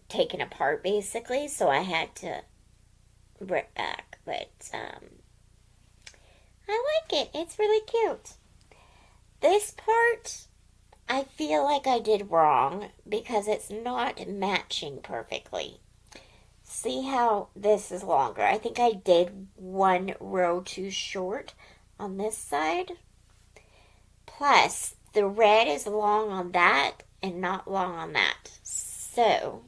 Speaker 1: taken apart, basically, so I had to rip back. But I like it. It's really cute. This part, I feel like I did wrong because it's not matching perfectly. See how this is longer? I think I did one row too short on this side. Plus, the red is long on that and not long on that. So,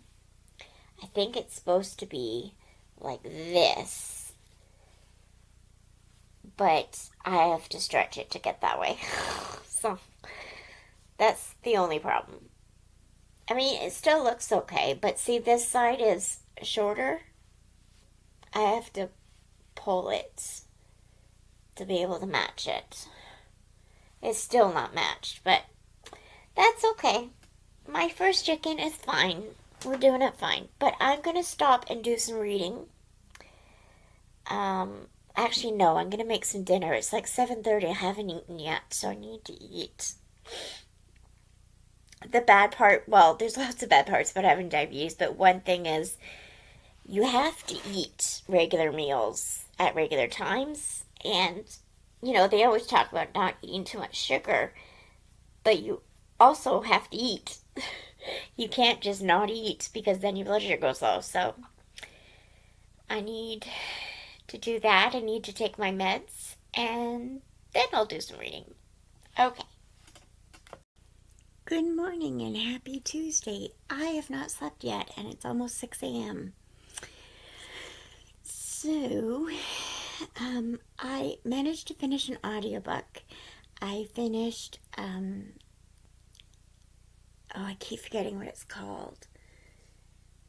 Speaker 1: I think it's supposed to be like this. But I have to stretch it to get that way. So, that's the only problem. It still looks okay, but see, this side is shorter. I have to pull it to be able to match it. It's still not matched, but that's okay. My first chicken is fine. We're doing it fine. But I'm going to stop and do some reading. Actually, no, I'm going to make some dinner. It's like 7:30. I haven't eaten yet, so I need to eat. The bad part, well, there's lots of bad parts about having diabetes, but one thing is you have to eat regular meals at regular times. And, they always talk about not eating too much sugar, but you also have to eat. You can't just not eat because then your blood sugar goes low. So I need to do that. I need to take my meds, and then I'll do some reading. Okay. Good morning and happy Tuesday. I have not slept yet, and it's almost 6 a.m. So, I managed to finish an audiobook. I finished, I keep forgetting what it's called.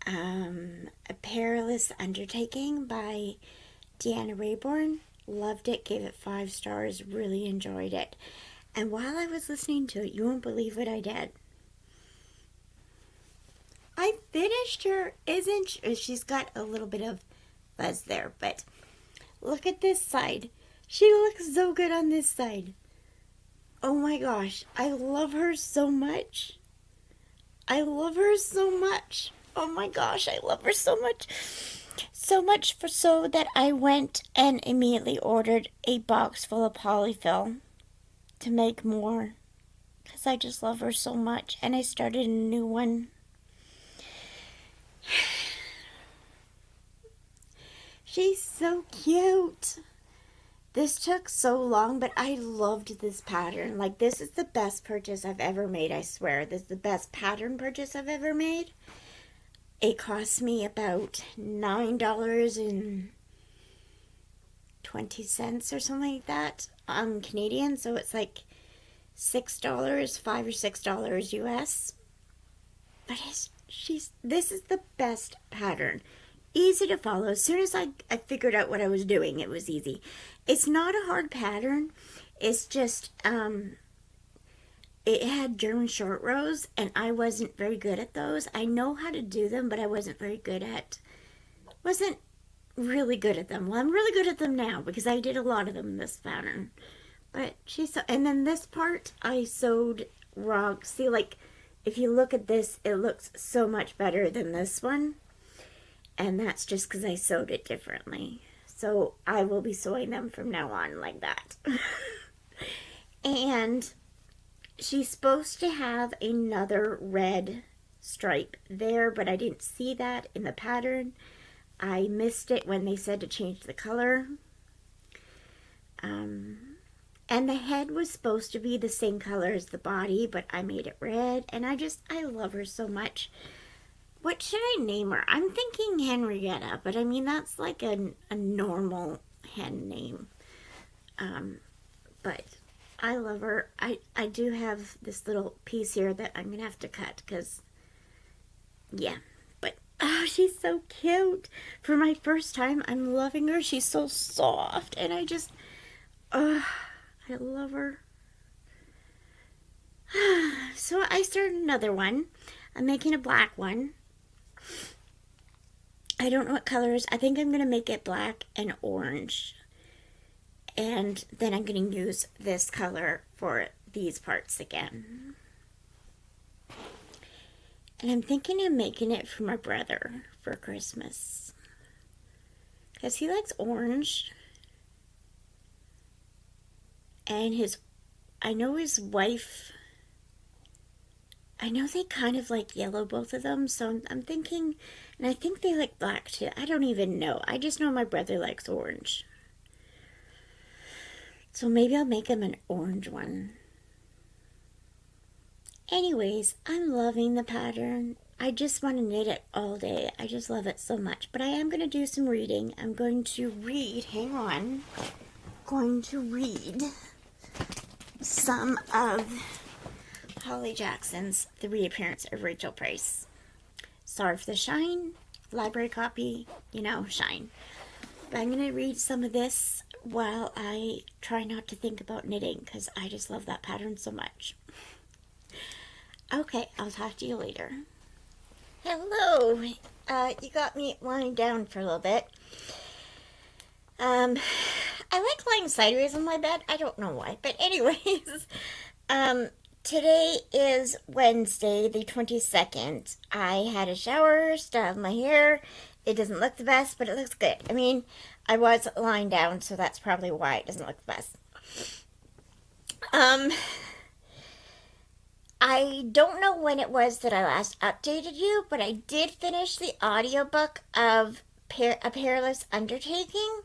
Speaker 1: A Perilous Undertaking by Deanna Raybourn. Loved it, gave it 5 stars, really enjoyed it. And while I was listening to it, you won't believe what I did. I finished her, she's got a little bit of fuzz there, but look at this side. She looks so good on this side. Oh my gosh, I love her so much. I love her so much. Oh my gosh, I love her so much. So much so that I went and immediately ordered a box full of polyfill to make more, because I just love her so much. And I started a new one. She's so cute. This took so long, but I loved this pattern. Like, this is the best purchase I've ever made, I swear. This is the best pattern purchase I've ever made. It cost me about $9.20 or something like that. Canadian, so it's like $6, $5 or $6 US. But this is the best pattern. Easy to follow. As soon as I figured out what I was doing, it was easy. It's not a hard pattern. It's just, it had German short rows, and I wasn't very good at those. I know how to do them, but I wasn't really good at them. Well, I'm really good at them now because I did a lot of them in this pattern. But and then this part I sewed wrong. See, like, if you look at this, it looks so much better than this one. And that's just because I sewed it differently. So I will be sewing them from now on like that. And she's supposed to have another red stripe there, but I didn't see that in the pattern. I missed it when they said to change the color. And the head was supposed to be the same color as the body, but I made it red, and I love her so much. What should I name her? I'm thinking Henrietta, but I mean, that's like a normal hen name. But I love her. I do have this little piece here that I'm going to have to cut because, yeah. But, oh, she's so cute. For my first time, I'm loving her. She's so soft, and I love her. So I started another one. I'm making a black one. I don't know what colors. I think I'm going to make it black and orange. And then I'm going to use this color for these parts again. And I'm thinking of making it for my brother for Christmas. Because he likes orange. And I know his wife, I know they kind of like yellow, both of them. So I'm thinking, and I think they like black too. I don't even know. I just know my brother likes orange. So maybe I'll make him an orange one. Anyways, I'm loving the pattern. I just want to knit it all day. I just love it so much. But I am going to do some reading. I'm going to read, hang on. Going to read some of Holly Jackson's The Reappearance of Rachel Price. Sorry for the shine. Library copy, shine. But I'm going to read some of this while I try not to think about knitting because I just love that pattern so much. Okay, I'll talk to you later. Hello. You got me lying down for a little bit. I like lying sideways on my bed. I don't know why. But anyways, today is Wednesday, the 22nd. I had a shower, styled my hair. It doesn't look the best, but it looks good. I mean, I was lying down, so that's probably why it doesn't look the best. I don't know when it was that I last updated you, but I did finish the audiobook of A Perilous Undertaking.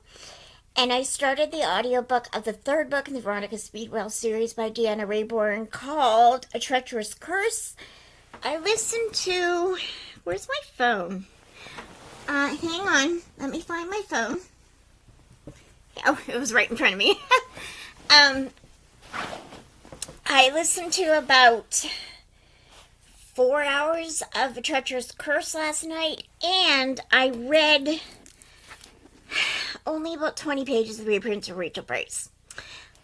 Speaker 1: And I started the audiobook of the third book in the Veronica Speedwell series by Deanna Raybourn called A Treacherous Curse. I listened to... Where's my phone? Hang on. Let me find my phone. Oh, it was right in front of me. I listened to about 4 hours of A Treacherous Curse last night, and I read only about 20 pages of The Reappearance of Rachel Price.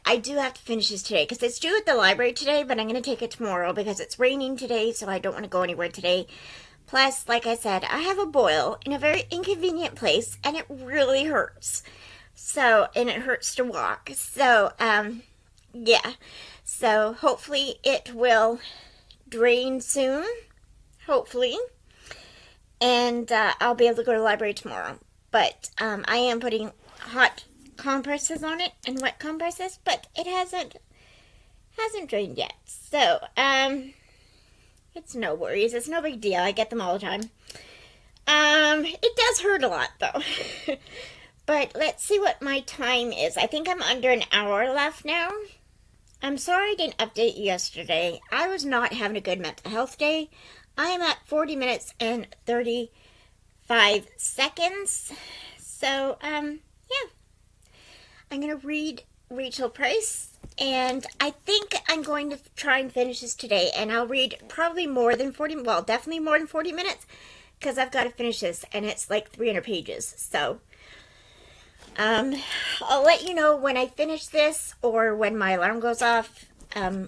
Speaker 1: I do have to finish this today because it's due at the library today, but I'm going to take it tomorrow because it's raining today, so I don't want to go anywhere today. Plus, like I said, I have a boil in a very inconvenient place, and it really hurts. So, and it hurts to walk. So, yeah. So, hopefully it will drain soon. Hopefully. And I'll be able to go to the library tomorrow. But I am putting hot compresses on it and wet compresses, but it hasn't drained yet. So, it's no worries. It's no big deal. I get them all the time. It does hurt a lot, though. But let's see what my time is. I think I'm under an hour left now. I'm sorry I didn't update you yesterday. I was not having a good mental health day. I am at 40 minutes and 35 seconds. So, yeah. I'm going to read Rachel Price, and I think I'm going to try and finish this today, and I'll read probably more than 40, well, definitely more than 40 minutes, because I've got to finish this, and it's like 300 pages, so, I'll let you know when I finish this, or when my alarm goes off,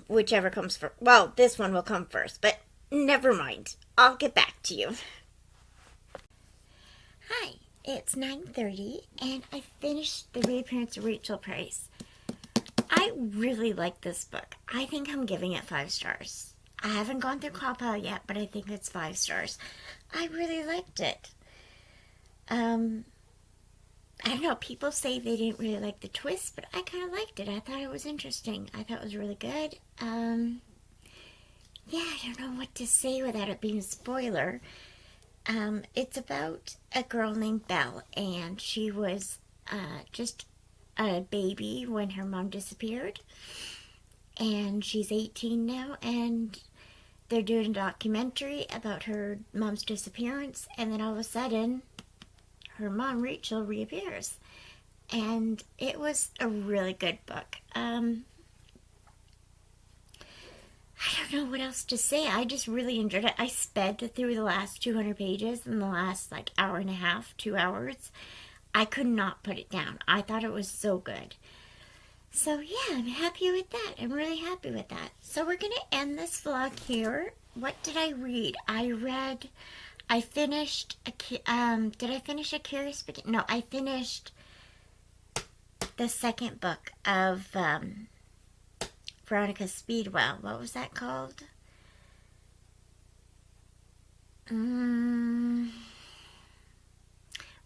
Speaker 1: whichever comes first. Well, this one will come first, but never mind. I'll get back to you. Hi, it's 9:30, and I finished The Reappearance of Rachel Price. I really like this book. I think I'm giving it 5 stars. I haven't gone through CowPow yet, but I think it's 5 stars. I really liked it. I don't know, people say they didn't really like the twist, but I kind of liked it. I thought it was interesting. I thought it was really good. Yeah, I don't know what to say without it being a spoiler. It's about a girl named Belle, and she was just a baby when her mom disappeared. And she's 18 now, and they're doing a documentary about her mom's disappearance, and then all of a sudden, her mom, Rachel, reappears. And it was a really good book. I don't know what else to say. I just really enjoyed it. I sped through the last 200 pages in the last like hour and a half, 2 hours. I could not put it down. I thought it was so good. So yeah, I'm happy with that. I'm really happy with that. So we're going to end this vlog here. What did I read? I finished, did I finish A Curious Beginning? No, I finished the second book of Veronica Speedwell. What was that called?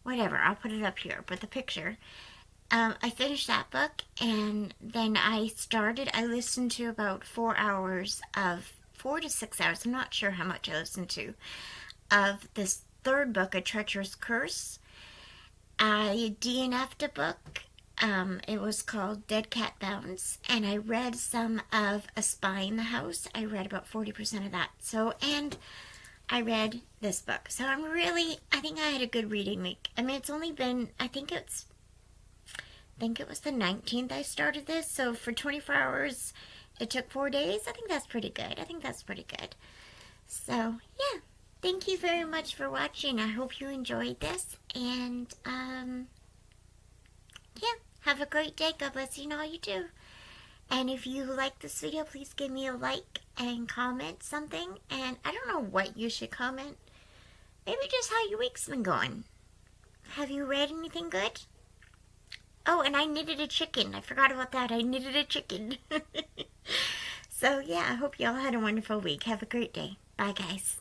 Speaker 1: Whatever, I'll put it up here. But the picture. I finished that book, and then I listened to about 4 hours of, 4 to 6 hours, I'm not sure how much I listened to, of this third book, A Treacherous Curse. I DNF'd a book. It was called Dead Cat Bounce, and I read some of A Spy in the House. I read about 40% of that. So, and I read this book. So I think I had a good reading week. I mean, it's only been, I think it was the 19th I started this. So for 24 hours, it took 4 days. I think that's pretty good. So, yeah. Thank you very much for watching. I hope you enjoyed this. And, yeah. Have a great day. God bless you and all you do. And if you like this video, please give me a like and comment something. And I don't know what you should comment. Maybe just how your week's been going. Have you read anything good? Oh, and I knitted a chicken. I forgot about that. I knitted a chicken. So, yeah, I hope you all had a wonderful week. Have a great day. Bye, guys.